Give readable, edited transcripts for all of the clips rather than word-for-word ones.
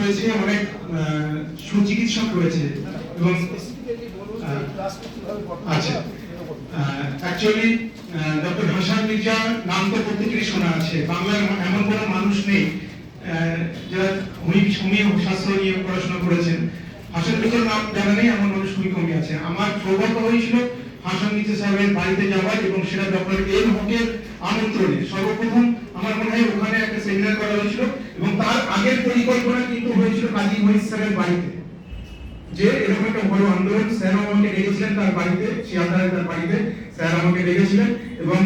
রয়েছে, অনেক সুচিকিৎসক রয়েছে এবং আচ্ছা অ্যাকচুয়ালি ডক্টর হাসান মির্জা নাম তো প্রত্যেকেরই শোনা আছে। বাংলার এমন কোনো মানুষ নেই যারা হোমিও শাস্ত্র নিয়ে পড়াশোনা করেছেন, হাসান মির্জার নাম জানা নেই এমন মানুষ খুবই কমই আছে। আমার সৌভাগ্য হয়েছিল হাসান মির্জা সাহেবের বাড়িতে যাওয়ার, এবং সেটা ডক্টর এম হকের আমন্ত্রণে। সর্বপ্রথম আমার মনে হয় ওখানে একটা সেমিনার করা হয়েছিল, এবং তার আগের পরিকল্পনা কিন্তু হয়েছিল কাজী মহিত স্যারের বাড়িতে, যে এরকম একটা বড় আন্দোলন। স্যার আমাকে ডেকেছিলেন তার বাড়িতে, শিয়ালদায় তার বাড়িতে স্যার আমাকে ডেকেছিলেন, এবং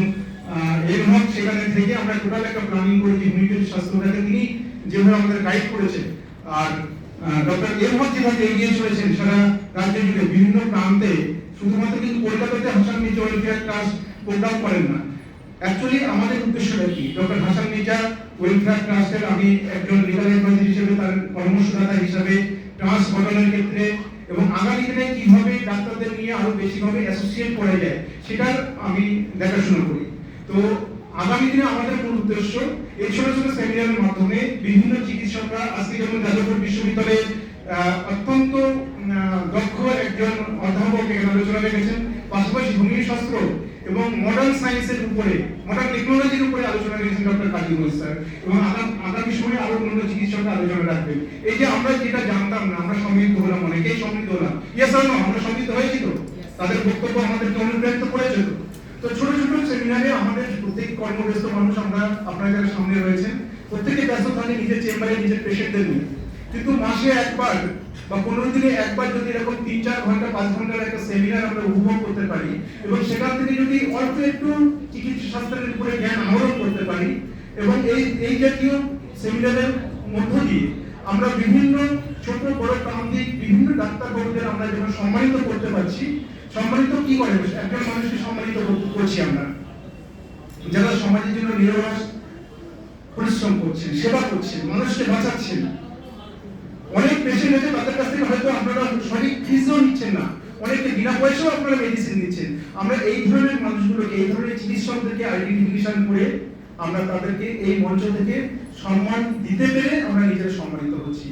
এর মত সেখানে থেকে আমরা টোটাল একটা প্ল্যানিং করেছি হোমিওপ্যাথি স্বাস্থ্যটাকে তিনি যেভাবে আমাদের গাইড করেছেন। আর ডক্টর এর মত যেভাবে এগিয়ে চলেছেন সারা রাজ্য জুড়ে বিভিন্ন প্রান্তে, শুধুমাত্র কিন্তু কলকাতাতে Hasan Mirza welfare trust programme করেন না। অ্যাকচুয়ালি আমাদের উদ্দেশ্যটা কি? ডক্টর হাসান মির্জা ওয়েলফেয়ার ট্রাস্টের আমি একজন লিগাল অ্যাডভাইজার হিসেবে, তার পরামর্শদাতা হিসেবে ট্রাস্ট গঠনের ক্ষেত্রে এবং আগামী দিনে কিভাবে ডাক্তারদের নিয়ে আরো বেশিভাবে অ্যাসোসিয়েট করা যায় সেটার আমি দেখাশোনা করি। তো আগামী দিনে আমাদের মূল উদ্দেশ্য এই ছোট ছোট সেমিনারের মাধ্যমে বিভিন্ন চিকিৎসকরা, আজকে যেমন যাদবপুর বিশ্ববিদ্যালয়ে অত্যন্ত দক্ষ একজন অধ্যাপক এখানে আলোচনা রেখেছেন, পাশাপাশি হোমিও শাস্ত্র এবং মডার্ন সায়েন্সের উপরে, মডার্ন টেকনোলজির উপরে আলোচনা রেখেছেন ডক্টর কাজী মহিত স্যার, এবং আগামী সময়ে আরো অন্য চিকিৎসকরা আলোচনা রাখবেন। এই যে আমরা যেটা জানতাম না, আমরা সমৃদ্ধ হলাম, অনেকেই সমৃদ্ধ হলাম। Yes or no? আমরা সমৃদ্ধ হয়েছি তো? তাদের বক্তব্য আমাদেরকে অনুপ্রাণিত করেছে তো? তো ছোট ছোট সেমিনারে আমাদের প্রত্যেক কর্মব্যস্ত মানুষ, আমরা আপনারা যারা সামনে রয়েছেন প্রত্যেকে ব্যস্ত থাকে নিজের চেম্বারে নিজের পেশেন্টদের নিয়ে, কিন্তু মাসে একবার বা 15 দিনে একবার যদি এরকম 3-4 ঘন্টা 5 ঘন্টার একটা সেমিনার আমরা উপভোগ করতে পারি, এবং সেখান থেকে যদি অল্প একটু চিকিৎসা শাস্ত্রের উপরে জ্ঞান আহরণ করতে পারি, এবং এই জাতীয় সেমিনারের মধ্য দিয়ে আমরা বিভিন্ন ছোট বড় প্রান্তিক বিভিন্ন ডাক্তার বাবুদের আমরা যখন সম্মানিত করতে পারছি। সম্মানিত কি করে? একজন মানুষকে সম্মানিত করছি আমরা, যারা সমাজের জন্য নিরলস পরিশ্রম করছেন, সেবা করছেন, মানুষকে বাঁচাচ্ছেন। অনেক পেশেন্ট আছে, তাদের কাছ থেকে হয়তো আপনারা সঠিক ফিজও নিচ্ছেন না, অনেকে বিনা পয়সাও আপনারা মেডিসিন নিচ্ছেন। আমরা এই ধরনের মানুষগুলোকে, এই ধরনের চিকিৎসকদেরকে আইডেন্টিফিকেশন করে আমরা তাদেরকে এই মঞ্চ থেকে সম্মান দিতে পেরে আমরা নিজেরা সম্মানিত হচ্ছি।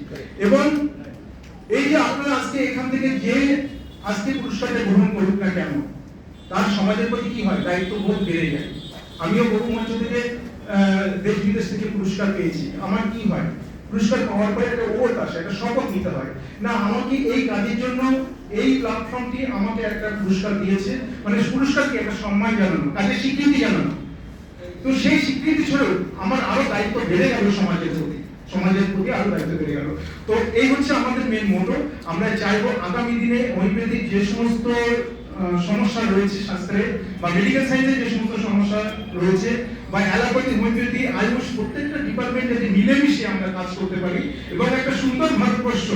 এবং এই যে আপনারা আজকে এখান থেকে যে আজকে পুরস্কারটা গ্রহণ করুক না কেন, তার সমাজের প্রতি কি হয়? দায়িত্ববোধ বেড়ে যায়। আমিও বহু মঞ্চ থেকে দেশ বিদেশ থেকে পুরস্কার পেয়েছি। আমার কি হয়? পুরস্কার পাওয়ার পরে একটা ওট আসে, একটা শপথ নিতে হয়, না আমাকে এই কাজের জন্য এই প্ল্যাটফর্মটি আমাকে একটা পুরস্কার দিয়েছে, মানে পুরস্কার কি? একটা সম্মান জানানো, কাজের স্বীকৃতি জানানো। তো সেই স্বীকৃতি ছড়েও আমার আরো দায়িত্ব বেড়ে গেল সমাজের প্রতি আরো দায়িত্ব বেড়ে গেল। তো এই হচ্ছে আমাদের মেন মোটো। আমরা চাইবো আগামী দিনে হোমিওপ্যাথিক যে সমস্ত সমস্যা রয়েছে শাস্ত্রে বা মেডিকেল সায়েন্সের যে সমস্ত সমস্যা রয়েছে, বা অ্যালোপ্যাথি, হোমিওপ্যাথি, আয়ুষ, প্রত্যেকটা ডিপার্টমেন্টে যদি মিলেমিশে আমরা কাজ করতে পারি এবং একটা সুন্দর ভারতবর্ষ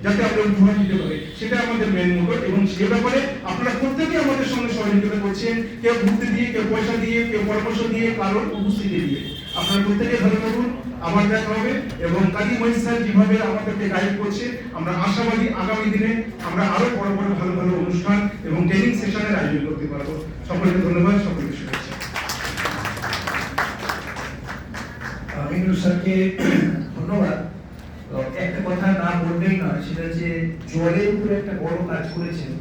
যাতে আমরা উপহার দিতে পারি, সেটা আমাদের মেন মোটো। এবং সে ব্যাপারে আপনারা প্রত্যেকেই আমাদের সঙ্গে সহযোগিতা করছেন, কেউ ঘুরতে দিয়ে, কেউ পয়সা দিয়ে, কেউ পরামর্শ দিয়ে, কারোর উপস্থিতি দিয়ে। আপনারা প্রত্যেকে ভালো থাকুন, আবার দেখা হবে। এবং কাজী মহিত স্যার যেভাবে আমাদেরকে গাইড করছে, আমরা আশাবাদী আগামী দিনে আমরা আরো বড় বড় ভালো ভালো অনুষ্ঠান এবং ট্রেনিং সেশনের আয়োজন করতে পারবো। সকলকে ধন্যবাদ, সকলকে শুভেচ্ছা। আমিনুল স্যারকে ধন্যবাদ। একটা কথা না বললেই নয়, সেটা যে জলের উপরে একটা বড় কাজ করেছেন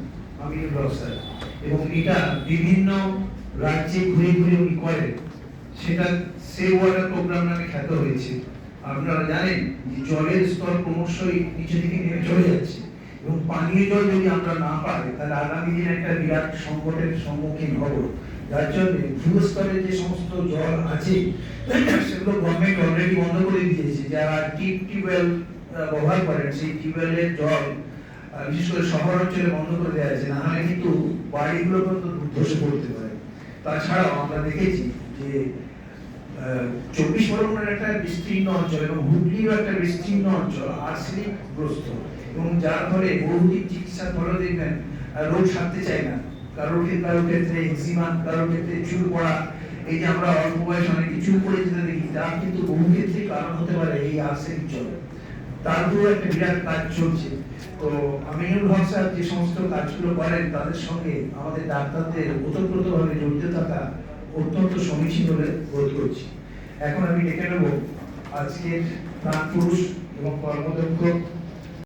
আমিনুল হক স্যার, এবং এটা বিভিন্ন রাজ্যে ঘুরে ঘুরে উনি করেন। সেটা সেভ ওয়াটার প্রোগ্রাম নামে খ্যাত হয়েছে। আপনারা জানেন যে জলের স্তর ক্রমশই নিচে দিকে নেমে চলে যাচ্ছে, এবং পানীয় জল যদি আমরা না পাই তাহলে আগামী দিনে একটা বিরাট সংকটের সম্মুখীন হব। যার জন্য ভূস্তরে যে সমস্ত জল আছে সেগুলো গভর্নমেন্ট অলরেডি বন্ধ করে দিয়েছে। যারা টিউবওয়েল ব্যবহার করেন সেই টিউবওয়েলের জল বিশেষ করে শহর অঞ্চলে বন্ধ করে দেওয়া হয়েছে, না হলে কিন্তু বাড়িগুলো পর্যন্ত ধসে পড়তে পারে। তাছাড়াও আমরা দেখেছি যে 24 পরগনার একটা বিস্তীর্ণ অঞ্চল এবং হুগলিরও একটা বিস্তীর্ণ অঞ্চল আর্সেনিক গ্রস্ত, এবং যার ফলে বহুদিন চিকিৎসার ফলে দেখবেন রোগ সারতে চায় না। কারোর ক্ষেত্রে এক্সিমা, কারোর ক্ষেত্রে চুল পড়া। এই যে আমরা অল্প বয়সে অনেকে চুল পড়ে যেতে দেখি, তার কিন্তু বহু ক্ষেত্রে কারণ হতে পারে এই আর্সেনিক জল। তার উপর একটা বিরাট কাজ চলছে। তো আমিনুল হক স্যার যে সমস্ত কাজগুলো করেন, তাদের সঙ্গে আমাদের ডাক্তারদের ওতপ্রোতভাবে জড়িত থাকা অত্যন্ত সমীচীন বলে বোধ করছি। এখন আমি ডেকে নেব আজকের প্রাণ পুরুষ এবং কর্মদক্ষ